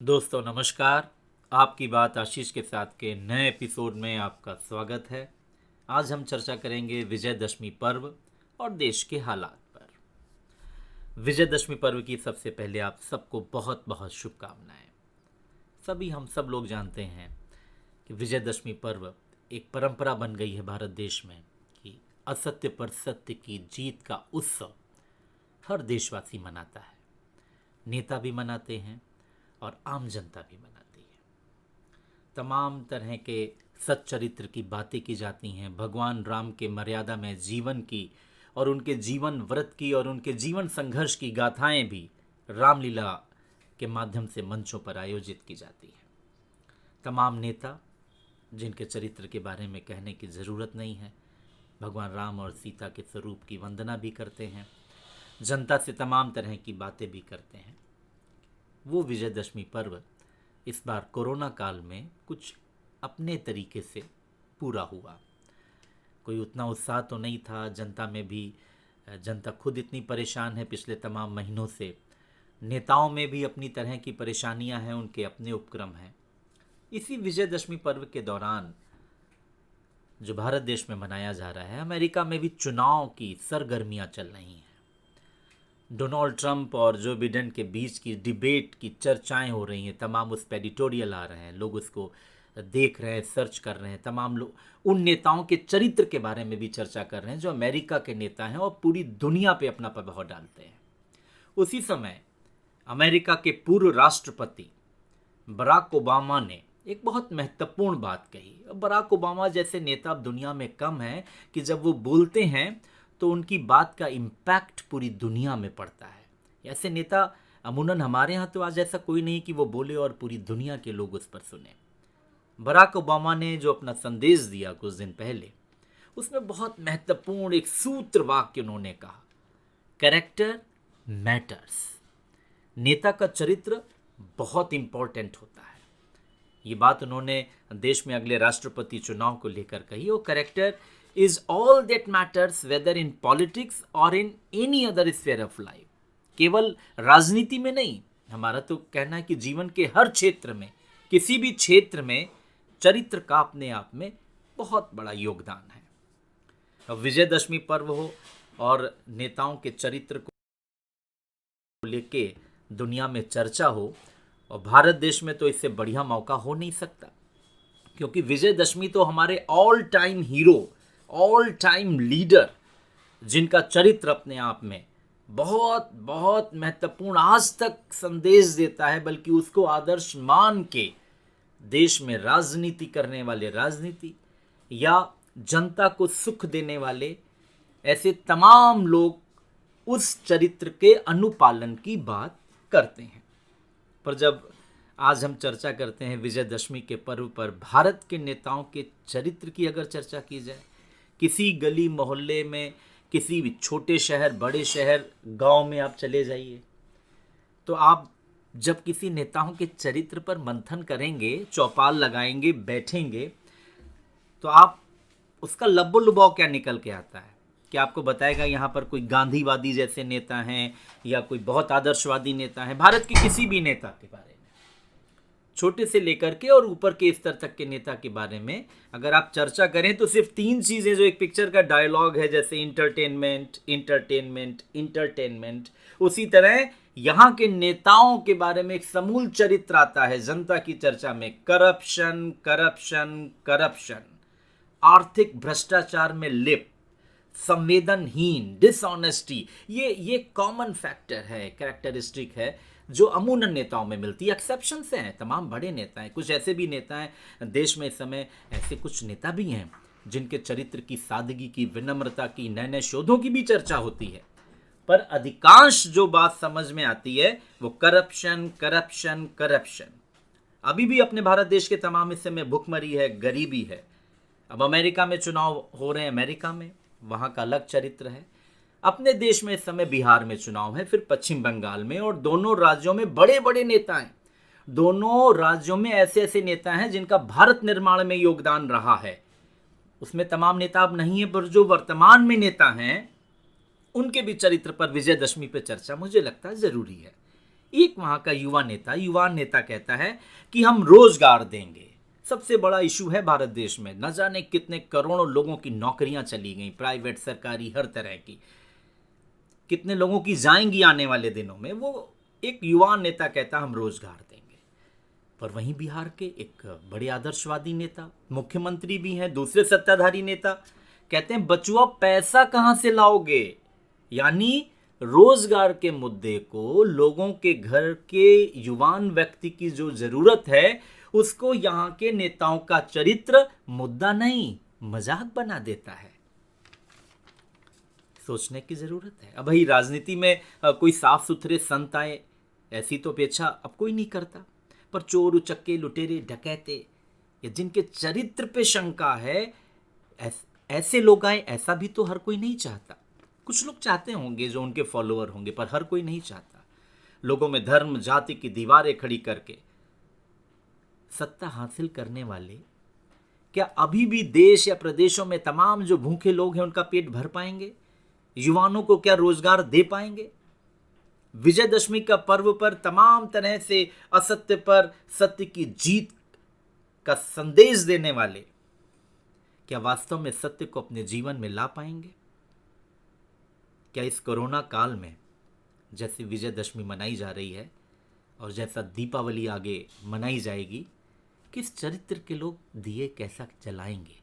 दोस्तों नमस्कार। आपकी बात आशीष के साथ के नए एपिसोड में आपका स्वागत है। आज हम चर्चा करेंगे विजयदशमी पर्व और देश के हालात पर। विजयदशमी पर्व की सबसे पहले आप सबको बहुत बहुत शुभकामनाएं। हम सब लोग जानते हैं कि विजयदशमी पर्व एक परंपरा बन गई है भारत देश में कि असत्य पर सत्य की जीत का उत्सव हर देशवासी मनाता है। नेता भी मनाते हैं और आम जनता भी मनाती है। तमाम तरह के सच्चरित्र की बातें की जाती हैं, भगवान राम के मर्यादा में जीवन की और उनके जीवन व्रत की और उनके जीवन संघर्ष की गाथाएं भी रामलीला के माध्यम से मंचों पर आयोजित की जाती है। तमाम नेता जिनके चरित्र के बारे में कहने की ज़रूरत नहीं है, भगवान राम और सीता के स्वरूप की वंदना भी करते हैं, जनता से तमाम तरह की बातें भी करते हैं। वो विजयदशमी पर्व इस बार कोरोना काल में कुछ अपने तरीके से पूरा हुआ। कोई उतना उत्साह तो नहीं था जनता में भी। जनता खुद इतनी परेशान है पिछले तमाम महीनों से। नेताओं में भी अपनी तरह की परेशानियां हैं, उनके अपने उपक्रम हैं। इसी विजयदशमी पर्व के दौरान जो भारत देश में मनाया जा रहा है, अमेरिका में भी चुनाव की सरगर्मियां चल रही हैं। डोनाल्ड ट्रंप और जो बिडेन के बीच की डिबेट की चर्चाएं हो रही हैं, तमाम उस पर एडिटोरियल आ रहे हैं, लोग उसको देख रहे हैं, सर्च कर रहे हैं। तमाम लोग उन नेताओं के चरित्र के बारे में भी चर्चा कर रहे हैं जो अमेरिका के नेता हैं और पूरी दुनिया पे अपना प्रभाव डालते हैं। उसी समय अमेरिका के पूर्व राष्ट्रपति बराक ओबामा ने एक बहुत महत्वपूर्ण बात कही। बराक ओबामा जैसे नेता अब दुनिया में कम हैं कि जब वो बोलते हैं तो उनकी बात का इम्पैक्ट पूरी दुनिया में पड़ता है। ऐसे नेता अमूमन हमारे यहाँ तो आज ऐसा कोई नहीं कि वो बोले और पूरी दुनिया के लोग उस पर सुने। बराक ओबामा ने जो अपना संदेश दिया कुछ दिन पहले, उसमें बहुत महत्वपूर्ण एक सूत्र वाक्य उन्होंने कहा, कैरेक्टर मैटर्स। नेता का चरित्र बहुत इंपॉर्टेंट होता है। ये बात उन्होंने देश में अगले राष्ट्रपति चुनाव को लेकर कही। वो character is all that matters whether in politics or in any other sphere of life। केवल राजनीति में नहीं, हमारा तो कहना है कि जीवन के हर क्षेत्र में, किसी भी क्षेत्र में चरित्र का अपने आप में बहुत बड़ा योगदान है। अब विजयदशमी पर्व हो और नेताओं के चरित्र को लेके दुनिया में चर्चा हो, और भारत देश में तो इससे बढ़िया मौका हो नहीं सकता, क्योंकि विजयदशमी तो हमारे all time hero, all time leader, जिनका चरित्र अपने आप में बहुत बहुत महत्वपूर्ण आज तक संदेश देता है, बल्कि उसको आदर्श मान के देश में राजनीति करने वाले राजनीति या जनता को सुख देने वाले ऐसे तमाम लोग उस चरित्र के अनुपालन की बात करते हैं। पर जब आज हम चर्चा करते हैं विजयदशमी के पर्व पर भारत के नेताओं के चरित्र की अगर चर्चा की जाए, किसी गली मोहल्ले में, किसी भी छोटे शहर, बड़े शहर, गांव में आप चले जाइए, तो आप जब किसी नेताओं के चरित्र पर मंथन करेंगे, चौपाल लगाएंगे, बैठेंगे, तो आप उसका लब्बो लुभाव क्या निकल के आता है कि आपको बताएगा यहाँ पर कोई गांधीवादी जैसे नेता हैं या कोई बहुत आदर्शवादी नेता हैं। भारत के किसी भी नेता के बारे में, छोटे से लेकर के और ऊपर के स्तर तक के नेता के बारे में अगर आप चर्चा करें तो सिर्फ 3 चीज़ें जो एक पिक्चर का डायलॉग है, जैसे इंटरटेनमेंट, इंटरटेनमेंट, इंटरटेनमेंट, उसी तरह यहाँ के नेताओं के बारे में एक समूल चरित्र आता है जनता की चर्चा में। करप्शन, करप्शन, करप्शन, आर्थिक भ्रष्टाचार में लिप्त, संवेदनहीन, डिसऑनेस्टी, ये कॉमन फैक्टर है, कैरेक्टरिस्टिक है जो अमूमन नेताओं में मिलती है। एक्सेप्शन से हैं, तमाम बड़े नेता हैं, कुछ ऐसे भी नेता हैं देश में इस समय, ऐसे कुछ नेता भी हैं जिनके चरित्र की सादगी की, विनम्रता की, नए नए शोधों की भी चर्चा होती है। पर अधिकांश जो बात समझ में आती है वो करप्शन, करप्शन, करप्शन। अभी भी अपने भारत देश के तमाम हिस्से में भुखमरी है, गरीबी है। अब अमेरिका में चुनाव हो रहे हैं, अमेरिका में वहाँ का अलग चरित्र है। अपने देश में इस समय बिहार में चुनाव है, फिर पश्चिम बंगाल में, और दोनों राज्यों में बड़े बड़े नेता हैं। दोनों राज्यों में ऐसे ऐसे नेता हैं जिनका भारत निर्माण में योगदान रहा है। उसमें तमाम नेता अब नहीं है, पर जो वर्तमान में नेता हैं उनके भी चरित्र पर विजयदशमी पर चर्चा मुझे लगता है ज़रूरी है। एक वहां का युवा नेता कहता है कि हम रोजगार देंगे। सबसे बड़ा इशू है भारत देश में, न जाने कितने करोड़ों लोगों की नौकरियां चली गई, प्राइवेट सरकारी हर तरह की, कितने लोगों की जाएंगी आने वाले दिनों में। वो एक युवा नेता कहता हम रोजगार देंगे। पर वहीं बिहार के एक बड़े आदर्शवादी नेता, मुख्यमंत्री भी हैं, दूसरे सत्ताधारी नेता कहते हैं बचुआ पैसा कहां से लाओगे। यानी रोजगार के मुद्दे को, लोगों के घर के युवान व्यक्ति की जो जरूरत है, उसको यहां के नेताओं का चरित्र मुद्दा नहीं, मजाक बना देता है। सोचने की जरूरत है। अब भाई राजनीति में कोई साफ सुथरे संत आए, ऐसी तो अपेक्षा अब कोई नहीं करता। पर चोर उचक्के लुटेरे डकैते या जिनके चरित्र पे शंका है, ऐसे लोग आए, ऐसा भी तो हर कोई नहीं चाहता। कुछ लोग चाहते होंगे जो उनके फॉलोअर होंगे, पर हर कोई नहीं चाहता। लोगों में धर्म जाति की दीवारें खड़ी करके सत्ता हासिल करने वाले क्या अभी भी देश या प्रदेशों में तमाम जो भूखे लोग हैं उनका पेट भर पाएंगे? युवाओं को क्या रोजगार दे पाएंगे? विजयदशमी का पर्व पर तमाम तरह से असत्य पर सत्य की जीत का संदेश देने वाले क्या वास्तव में सत्य को अपने जीवन में ला पाएंगे? क्या इस कोरोना काल में जैसे विजयदशमी मनाई जा रही है और जैसा दीपावली आगे मनाई जाएगी, किस चरित्र के लोग दिए कैसा जलाएंगे,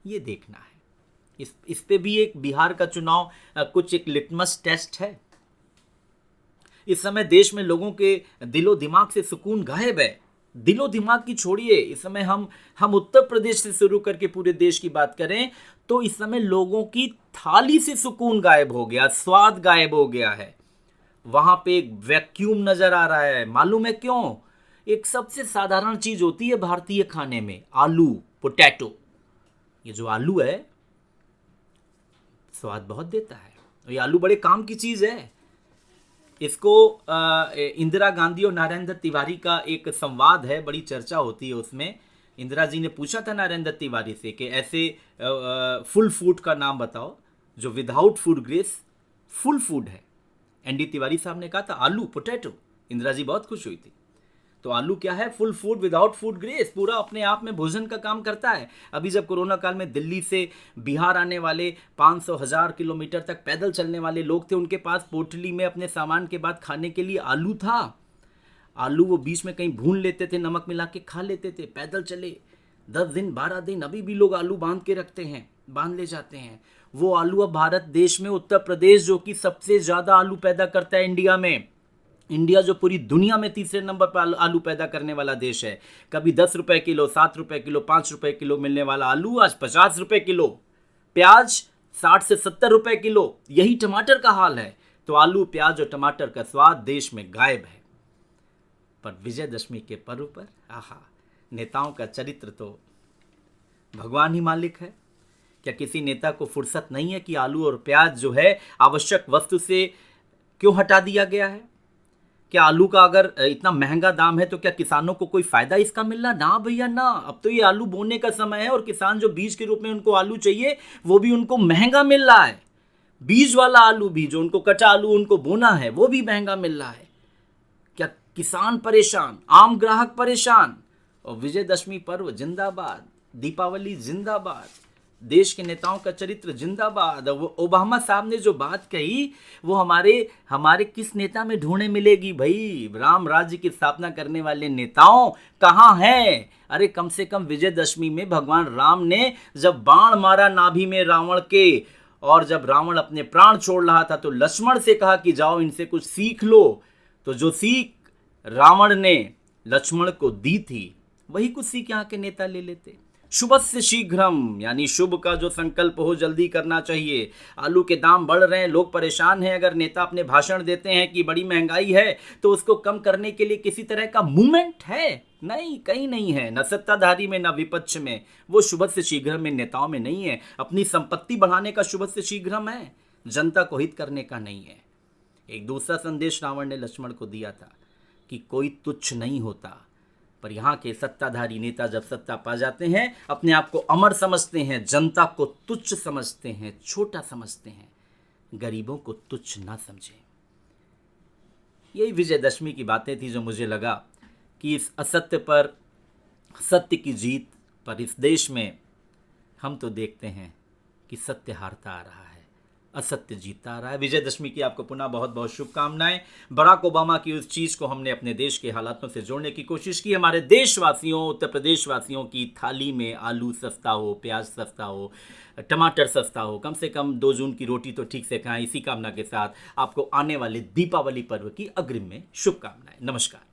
ये देखना है। इस पे भी एक बिहार का चुनाव कुछ एक लिटमस टेस्ट है। इस समय देश में लोगों के दिलो दिमाग से सुकून गायब है। दिलो दिमाग की छोड़िए, इस समय हम उत्तर प्रदेश से शुरू करके पूरे देश की बात करें तो इस समय लोगों की थाली से सुकून गायब हो गया, स्वाद गायब हो गया है। वहां पे एक वैक्यूम नजर आ रहा है। मालूम है क्यों? एक सबसे साधारण चीज होती है भारतीय खाने में, आलू, पोटैटो। ये जो आलू है स्वाद बहुत देता है, ये आलू बड़े काम की चीज है। इसको इंदिरा गांधी और नरेंद्र तिवारी का एक संवाद है, बड़ी चर्चा होती है उसमें। इंदिरा जी ने पूछा था नरेंद्र तिवारी से कि ऐसे फुल फूड का नाम बताओ जो without food grace full food है। एनडी तिवारी साहब ने कहा था आलू, पोटैटो। इंदिरा जी बहुत खुश हुई थी। तो आलू क्या है? Full food without food grace, पूरा अपने आप में भोजन का काम करता है। अभी जब कोरोना काल में दिल्ली से बिहार आने वाले 500,000 किलोमीटर तक पैदल चलने वाले लोग थे, उनके पास पोटली में अपने सामान के बाद खाने के लिए आलू था। आलू वो बीच में कहीं भून लेते थे, नमक मिला के खा लेते थे, पैदल चले 10 दिन 12 दिन। अभी भी लोग आलू बांध के रखते हैं, बांध ले जाते हैं। वो आलू अब भारत देश में उत्तर प्रदेश, जो कि सबसे ज्यादा आलू पैदा करता है इंडिया में, इंडिया जो पूरी दुनिया में तीसरे नंबर पर आलू पैदा करने वाला देश है, कभी 10 रुपए किलो, 7 रुपए किलो, 5 रुपए किलो मिलने वाला आलू आज 50 रुपए किलो। प्याज 60 से 70 रुपए किलो। यही टमाटर का हाल है। तो आलू, प्याज और टमाटर का स्वाद देश में गायब है। पर विजयदशमी के पर्व पर आहा, नेताओं का चरित्र तो भगवान ही मालिक है। क्या किसी नेता को फुर्सत नहीं है कि आलू और प्याज जो है आवश्यक वस्तु से क्यों हटा दिया गया है? क्या आलू का अगर इतना महंगा दाम है तो क्या किसानों को कोई फायदा इसका मिल रहा? ना भैया ना। अब तो ये आलू बोने का समय है और किसान जो बीज के रूप में उनको आलू चाहिए वो भी उनको महंगा मिल रहा है। बीज वाला आलू भी, जो उनको कच्चा आलू उनको बोना है, वो भी महंगा मिल रहा है। क्या किसान परेशान, आम ग्राहक परेशान? और विजयदशमी पर्व जिंदाबाद, दीपावली जिंदाबाद, देश के नेताओं का चरित्र जिंदाबाद। वो ओबामा साहब ने जो बात कही वो हमारे किस नेता में ढूंढने मिलेगी भाई? राम राज्य की स्थापना करने वाले नेताओं कहाँ हैं? अरे कम से कम विजयदशमी में भगवान राम ने जब बाण मारा नाभि में रावण के, और जब रावण अपने प्राण छोड़ रहा था तो लक्ष्मण से कहा कि जाओ इनसे कुछ सीख लो। तो जो सीख रावण ने लक्ष्मण को दी थी वही कुछ सीख यहाँ के नेता ले लेते। शुभस्य शीघ्रम, यानी शुभ का जो संकल्प हो जल्दी करना चाहिए। आलू के दाम बढ़ रहे हैं, लोग परेशान हैं। अगर नेता अपने भाषण देते हैं कि बड़ी महंगाई है तो उसको कम करने के लिए किसी तरह का मूवमेंट है? नहीं, कहीं नहीं है, न सत्ताधारी में न विपक्ष में। वो शुभस्य शीघ्रम में नेताओं में नहीं है। अपनी संपत्ति बढ़ाने का शुभस्य शीघ्रम है, जनता को हित करने का नहीं है। एक दूसरा संदेश रावण ने लक्ष्मण को दिया था कि कोई तुच्छ नहीं होता। पर यहाँ के सत्ताधारी नेता जब सत्ता पा जाते हैं अपने आप को अमर समझते हैं, जनता को तुच्छ समझते हैं, छोटा समझते हैं। गरीबों को तुच्छ ना समझें। यही विजयदशमी की बातें थी जो मुझे लगा कि इस असत्य पर सत्य की जीत पर इस देश में हम तो देखते हैं कि सत्य हारता आ रहा है, असत्य जीतता आ रहा है। विजयदशमी की आपको पुनः बहुत बहुत शुभकामनाएं। बराक ओबामा की उस चीज़ को हमने अपने देश के हालातों से जोड़ने की कोशिश की। हमारे देशवासियों, उत्तर प्रदेश वासियों की थाली में आलू सस्ता हो, प्याज सस्ता हो, टमाटर सस्ता हो, कम से कम 2 जून की रोटी तो ठीक से खाएं। इसी कामना के साथ आपको आने वाले दीपावली पर्व की अग्रिम में शुभकामनाएं। नमस्कार।